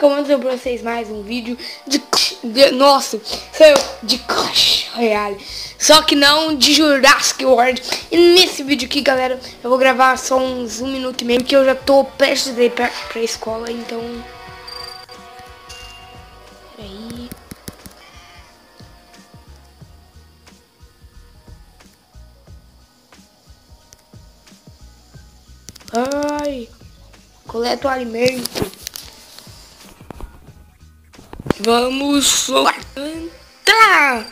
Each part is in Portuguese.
acabando de pra vocês mais um vídeo nossa, saiu de Clash Royale, só que não de Jurassic World. E nesse vídeo aqui, galera, eu vou gravar só uns 1 minuto e meio, porque eu já tô prestes a ir pra escola, então... Aí... Ai... Coleta o alimento. Vamos entrar.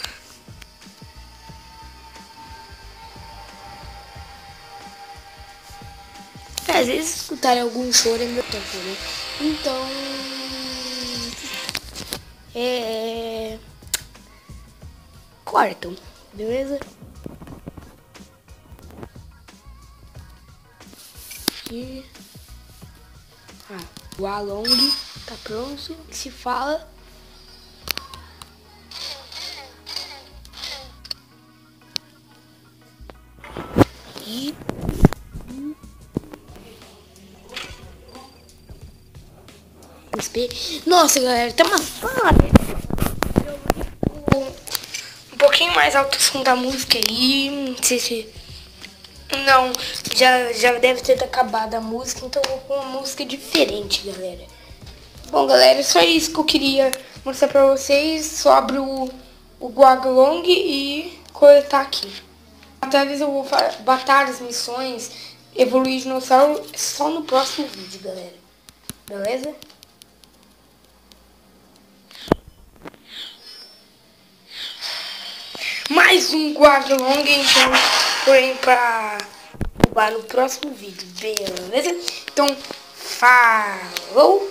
Às vezes escutarem algum choro é meu tempo, né? Então... Cortam, beleza? E... o Along tá pronto. Se fala... E... Nossa, galera, tá uma falha. Um pouquinho mais alto o som da música aí. Não sei se... Não, já deve ter acabado a música, então eu vou com uma música diferente, galera. Bom, galera, só isso que eu queria mostrar pra vocês sobre o Guaglong e coletar aqui. Batalhas eu vou batalhas, missões, evoluir dinossauro só no próximo vídeo, galera. Beleza? Mais um Guaglong, então, porém pra roubar no próximo vídeo, beleza? Então, falou!